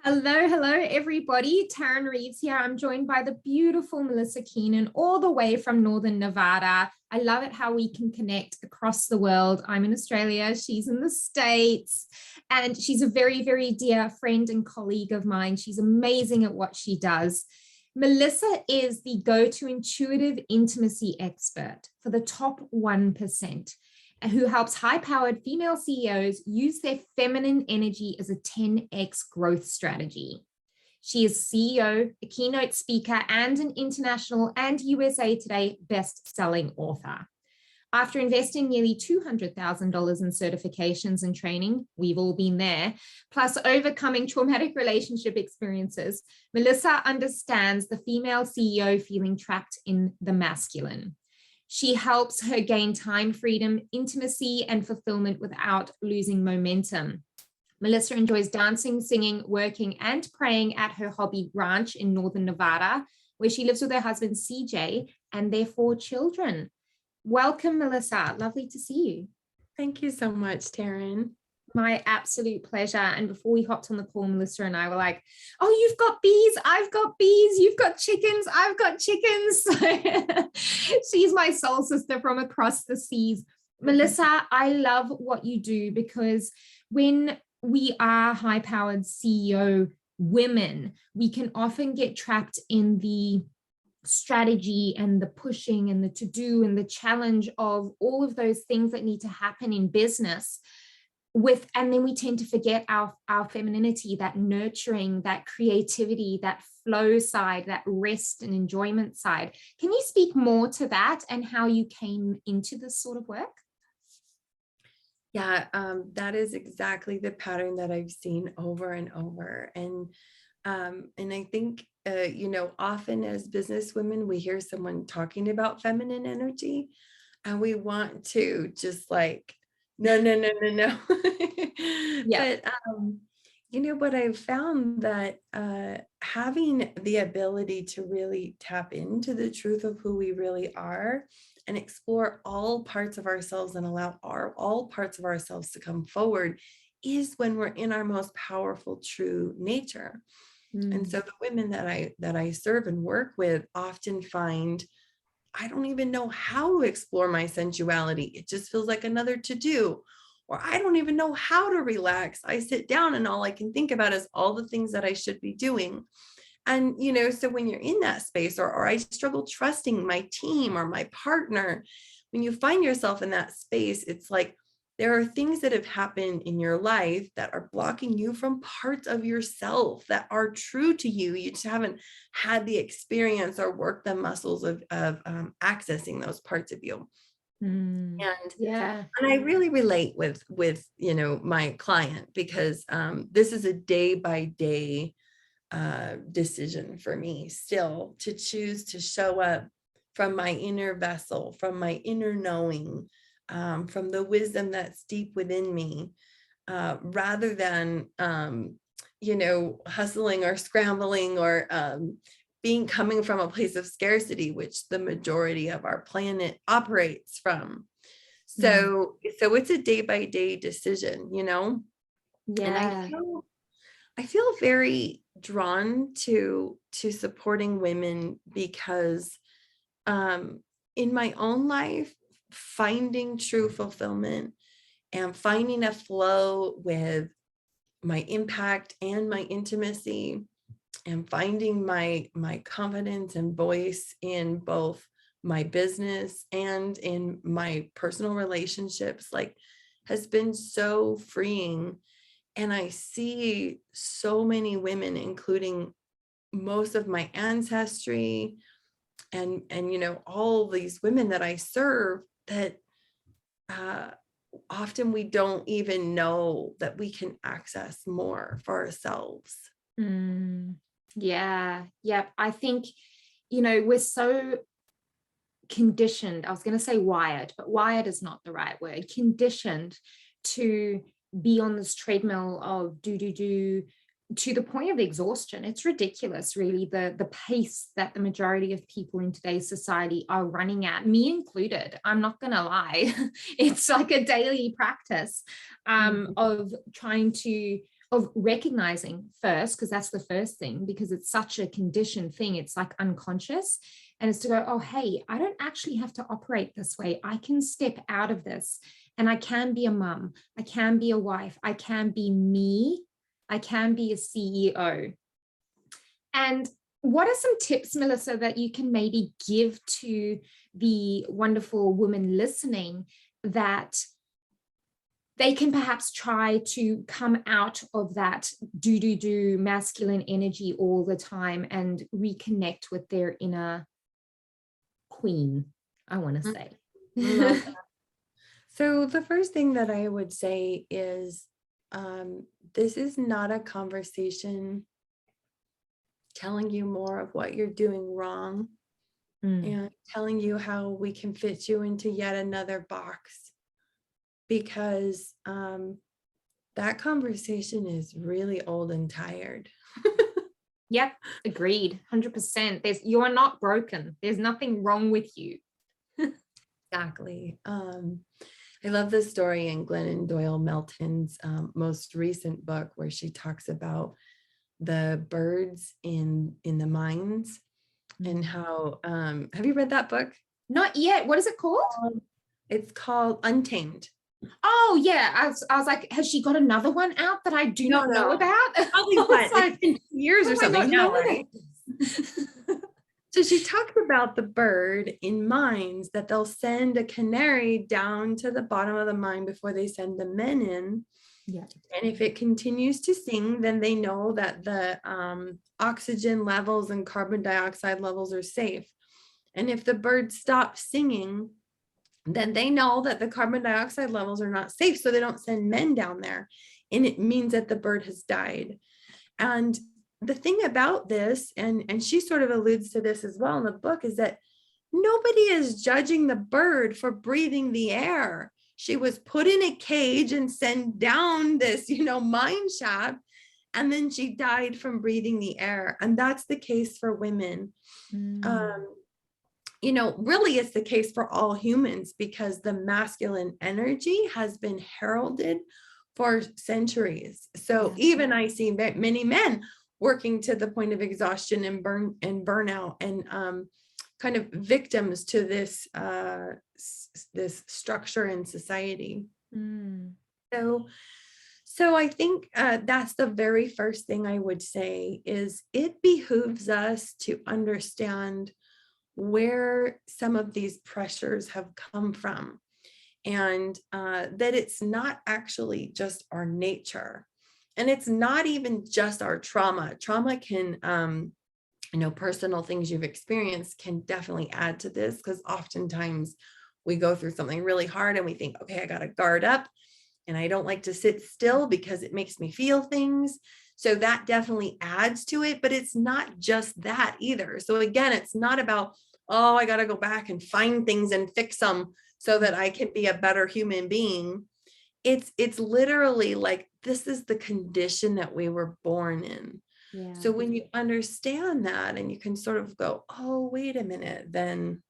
Hello, everybody. Taryn Reeves here. I'm joined by the beautiful Melissa Keenan, all the way from Northern Nevada. I love it how we can connect across the world. I'm in Australia, she's in the States, and she's a very, very dear friend and colleague of mine. She's amazing at what she does. Melissa is the go-to intuitive intimacy expert for the top 1%. Who helps high-powered female CEOs use their feminine energy as a 10x growth strategy. She is CEO, a keynote speaker, and an international and USA Today best-selling author. After investing nearly $200,000 in certifications and training, we've all been there, plus overcoming traumatic relationship experiences, Melissa understands the female CEO feeling trapped in the masculine. She helps her gain time freedom, intimacy, and fulfillment without losing momentum. Melissa enjoys dancing, singing, working, and praying at her hobby ranch in Northern Nevada, where she lives with her husband, CJ, and their 4 children. Welcome, Melissa. Lovely to see you. Thank you so much, Taryn. My absolute pleasure. And before we hopped on the call, Melissa and I were like, oh, you've got bees, I've got bees, you've got chickens, I've got chickens. She's my soul sister from across the seas. Melissa, I love what you do, because when we are high-powered CEO women, we can often get trapped in the strategy and the pushing and the to-do and the challenge of all of those things that need to happen in business. And then we tend to forget our femininity, that nurturing, that creativity, that flow side, that rest and enjoyment side. Can you speak more to that and how you came into this sort of work? Yeah, that is exactly the pattern that I've seen over and over. And I think, often as business women, we hear someone talking about feminine energy and we want to just like, no. Yeah. But I've found that having the ability to really tap into the truth of who we really are and explore all parts of ourselves and allow all parts of ourselves to come forward is when we're in our most powerful, true nature. And so the women that I serve and work with often find, I don't even know how to explore my sensuality. It just feels like another to-do. Or I don't even know how to relax. I sit down and all I can think about is all the things that I should be doing. And, so when you're in that space, or I struggle trusting my team or my partner, when you find yourself in that space, it's like there are things that have happened in your life that are blocking you from parts of yourself that are true to you. You just haven't had the experience or worked the muscles of accessing those parts of you. And I really relate with my client, because this is a day by day decision for me still to choose to show up from my inner vessel, from my inner knowing, from the wisdom that's deep within me, rather than hustling or scrambling or coming from a place of scarcity, which the majority of our planet operates from. So it's a day by day decision, And I feel very drawn to supporting women because in my own life, finding true fulfillment and finding a flow with my impact and my intimacy, and finding my confidence and voice in both my business and in my personal relationships, has been so freeing. And I see so many women, including most of my ancestry and all these women that I serve, that often we don't even know that we can access more for ourselves. Yeah. I think, we're so conditioned. I was going to say wired, but wired is not the right word. Conditioned to be on this treadmill of do, to the point of exhaustion. It's ridiculous, really, the pace that the majority of people in today's society are running at, me included. I'm not going to lie. It's like a daily practice of trying to of recognizing first, because that's the first thing, because it's such a conditioned thing. It's like unconscious. And it's to go, oh, hey, I don't actually have to operate this way. I can step out of this and I can be a mom. I can be a wife. I can be me. I can be a CEO. And what are some tips, Melissa, that you can maybe give to the wonderful women listening that they can perhaps try to come out of that do masculine energy all the time and reconnect with their inner queen, I want to say? Love that. So the first thing that I would say is this is not a conversation telling you more of what you're doing wrong and telling you how we can fit you into yet another box, because that conversation is really old and tired. Yep, agreed, 100%. You are not broken. There's nothing wrong with you. Exactly. I love this story in Glennon Doyle Melton's most recent book, where she talks about the birds in the mines and how, have you read that book? Not yet. What is it called? It's called Untamed. Oh yeah, I was like, has she got another one out that I do not know about? Probably what, like, it's been 2 years or something now, right? So she talked about the bird in mines that they'll send a canary down to the bottom of the mine before they send the men in. Yeah. And if it continues to sing, then they know that the oxygen levels and carbon dioxide levels are safe. And if the bird stops singing, then they know that the carbon dioxide levels are not safe. So they don't send men down there. And it means that the bird has died. And the thing about this, and she sort of alludes to this as well in the book, is that nobody is judging the bird for breathing the air. She was put in a cage and sent down this, mine shaft, and then she died from breathing the air. And that's the case for women. Really it's the case for all humans, because the masculine energy has been heralded for centuries. So even I see many men working to the point of exhaustion and burnout, and kind of victims to this structure in society. So I think that's the very first thing I would say, is it behooves us to understand where some of these pressures have come from, and that it's not actually just our nature. And it's not even just our trauma. Trauma can, personal things you've experienced can definitely add to this, because oftentimes we go through something really hard and we think, okay, I got to guard up and I don't like to sit still because it makes me feel things. So that definitely adds to it, but it's not just that either. So again, it's not about, oh, I got to go back and find things and fix them so that I can be a better human being. It's literally like, this is the condition that we were born in. Yeah. So when you understand that and you can sort of go, oh, wait a minute, then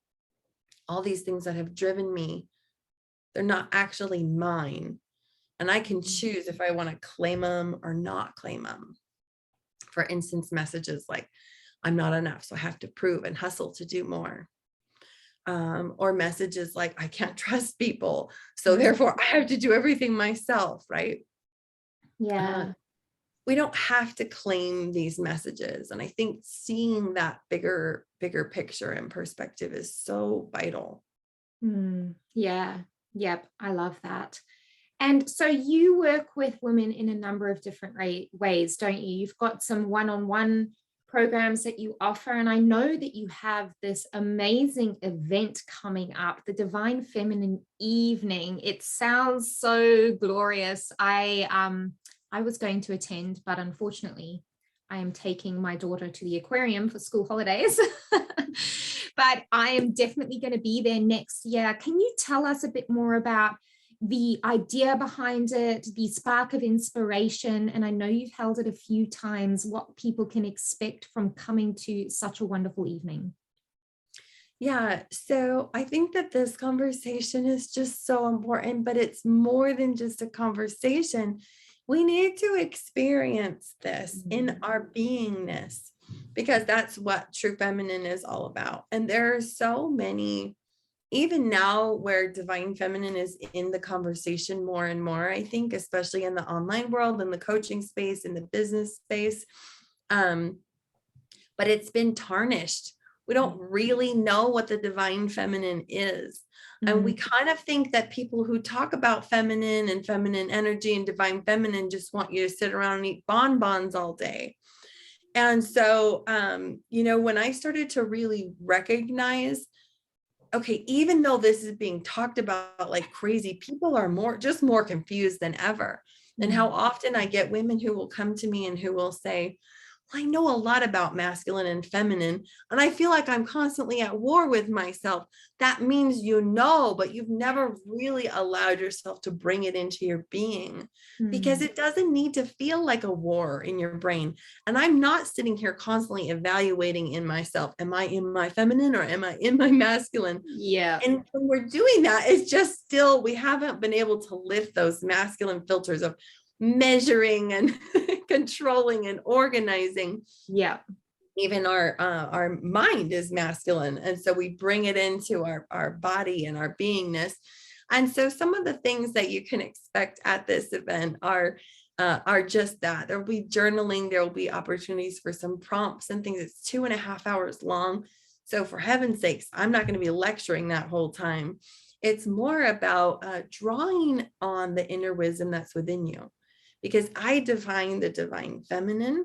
all these things that have driven me, they're not actually mine. And I can choose if I want to claim them or not claim them. For instance, messages like, I'm not enough, so I have to prove and hustle to do more. Or messages like, I can't trust people, so therefore I have to do everything myself, right? Yeah. We don't have to claim these messages. And I think seeing that bigger picture and perspective is so vital. Yeah. Yep. I love that. And so you work with women in a number of different ways, don't you? You've got some one-on-one programs that you offer. And I know that you have this amazing event coming up, the Divine Feminine Evening. It sounds so glorious. I was going to attend, but unfortunately, I am taking my daughter to the aquarium for school holidays. But I am definitely going to be there next year. Can you tell us a bit more about the idea behind it, the spark of inspiration? And I know you've held it a few times, what people can expect from coming to such a wonderful evening. Yeah, so I think that this conversation is just so important, but it's more than just a conversation. We need to experience this in Mm. our beingness, because that's what true feminine is all about. And there are so many, even now, where divine feminine is in the conversation more and more, I think, especially in the online world, in the coaching space, in the business space. But it's been tarnished. We don't really know what the divine feminine is. And we kind of think that people who talk about feminine and feminine energy and divine feminine just want you to sit around and eat bonbons all day. And so, when I started to really recognize, okay, even though this is being talked about like crazy, people are more confused than ever. And how often I get women who will come to me and who will say, I know a lot about masculine and feminine, and I feel like I'm constantly at war with myself. That means but you've never really allowed yourself to bring it into your being, because it doesn't need to feel like a war in your brain. And I'm not sitting here constantly evaluating in myself, am I in my feminine or am I in my masculine? Yeah. And when we're doing that, it's just still, we haven't been able to lift those masculine filters of measuring and controlling and organizing. Yeah. Even our mind is masculine, and so we bring it into our body and our beingness. And so some of the things that you can expect at this event are just that. There will be journaling, there will be opportunities for some prompts and things. It's 2.5 hours long, so for heaven's sakes, I'm not going to be lecturing that whole time. It's more about drawing on the inner wisdom that's within you, because I define the divine feminine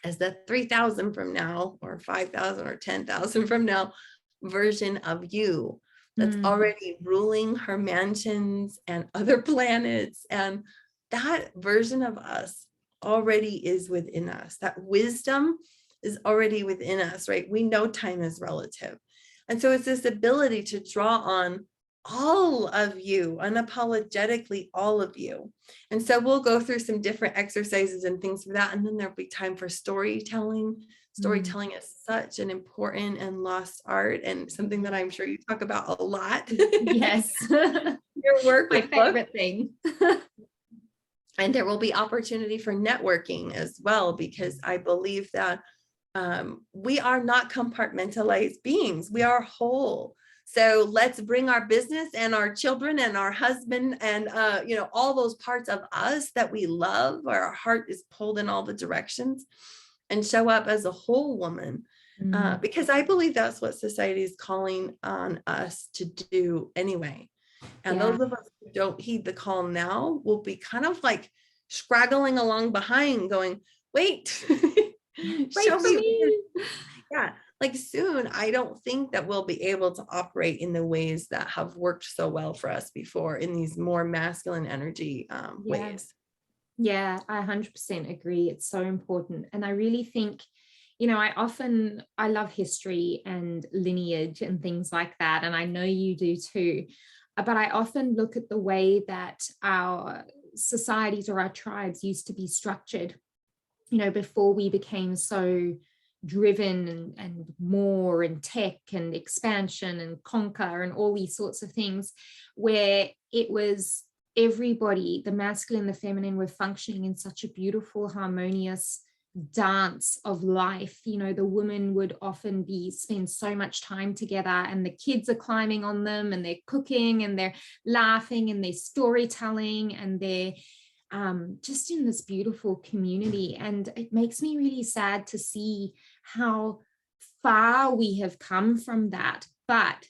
as the 3,000 from now, or 5,000 or 10,000 from now version of you that's already ruling her mansions and other planets. And that version of us already is within us. That wisdom is already within us, right? We know time is relative. And so it's this ability to draw on all of you, unapologetically all of you. And so we'll go through some different exercises and things for that. And then there'll be time for storytelling. Storytelling is such an important and lost art, and something that I'm sure you talk about a lot. Yes. Your work with my favorite thing. And there will be opportunity for networking as well, because I believe that we are not compartmentalized beings. We are whole. So let's bring our business and our children and our husband and, all those parts of us that we love, where our heart is pulled in all the directions, and show up as a whole woman. Because I believe that's what society is calling on us to do anyway. And those of us who don't heed the call now will be kind of like scraggling along behind going, wait, show me. Yeah. Like soon, I don't think that we'll be able to operate in the ways that have worked so well for us before, in these more masculine energy ways. Yeah, I 100% agree. It's so important. And I really think, I love history and lineage and things like that. And I know you do too. But I often look at the way that our societies or our tribes used to be structured, before we became so driven and more and tech and expansion and conquer and all these sorts of things, where it was everybody, the masculine, the feminine, were functioning in such a beautiful, harmonious dance of life. The women would often spend so much time together, and the kids are climbing on them, and they're cooking and they're laughing and they're storytelling, and they're just in this beautiful community. And it makes me really sad to see how far we have come from that. But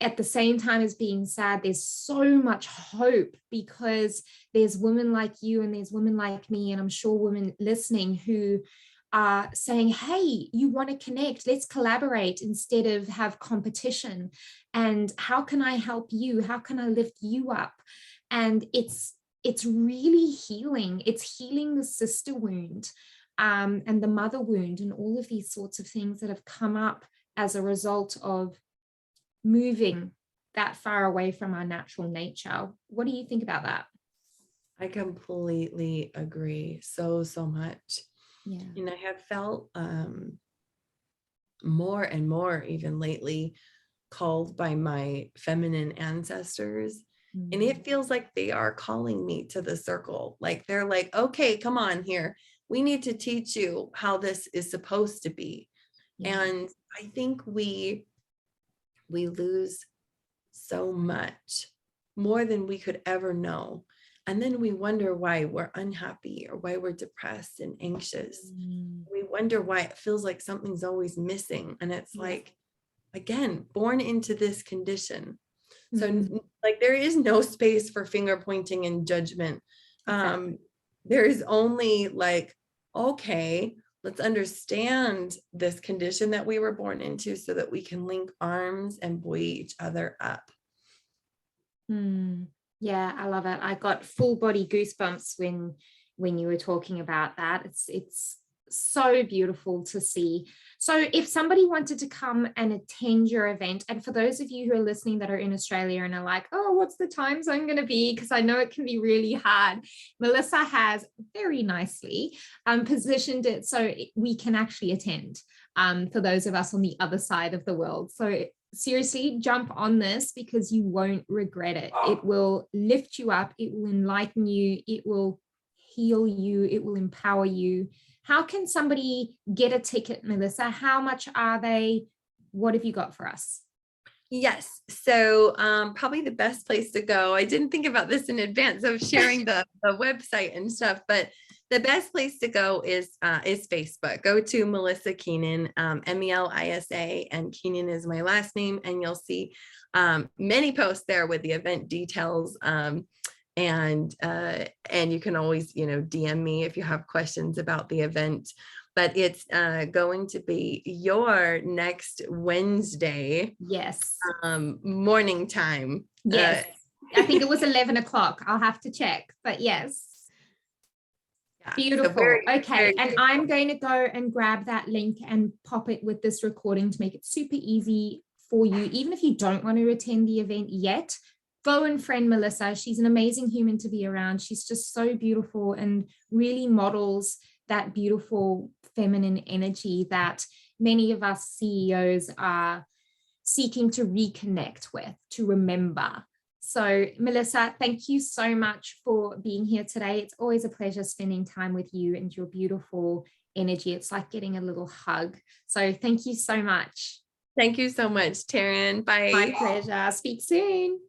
at the same time as being sad, there's so much hope, because there's women like you and there's women like me, and I'm sure women listening who are saying, hey, you want to connect, let's collaborate instead of have competition. And how can I help you? How can I lift you up? And it's really healing. It's healing the sister wound and the mother wound, and all of these sorts of things that have come up as a result of moving that far away from our natural nature. What do you think about that? I completely agree so much. Yeah. And I have felt more and more, even lately, called by my feminine ancestors And it feels like they are calling me to the circle. Like they're like, okay, come on here. We need to teach you how this is supposed to be. Yeah. And I think we lose so much, more than we could ever know. And then we wonder why we're unhappy or why we're depressed and anxious. We wonder why it feels like something's always missing. And it's like, again, born into this condition. So like there is no space for finger pointing and judgment. There is only like, okay, let's understand this condition that we were born into so that we can link arms and buoy each other up. Yeah, I love it. I got full body goosebumps when you were talking about that. It's so beautiful to see. So if somebody wanted to come and attend your event, and for those of you who are listening that are in Australia and are like, oh, what's the time zone going to be? Because I know it can be really hard. Melissa has very nicely positioned it so we can actually attend for those of us on the other side of the world. So seriously, jump on this because you won't regret it. It will lift you up. It will enlighten you. It will heal you. It will empower you. How can somebody get a ticket, Melissa? How much are they? What have you got for us? Yes. So probably the best place to go. I didn't think about this in advance of sharing the website and stuff, but the best place to go is Facebook. Go to Melissa Keenan, Melisa, and Keenan is my last name, and you'll see many posts there with the event details. And you can always, DM me if you have questions about the event. But it's going to be your next Wednesday. Yes. Morning time. Yes. I think it was 11 o'clock. I'll have to check, but yes. Yeah, beautiful. So okay. And beautiful. I'm going to go and grab that link and pop it with this recording to make it super easy for you. Even if you don't want to attend the event yet, go and friend Melissa. She's an amazing human to be around. She's just so beautiful and really models that beautiful feminine energy that many of us CEOs are seeking to reconnect with, to remember. So Melissa, thank you so much for being here today. It's always a pleasure spending time with you and your beautiful energy. It's like getting a little hug. So thank you so much. Thank you so much, Taryn. Bye. My pleasure. Speak soon.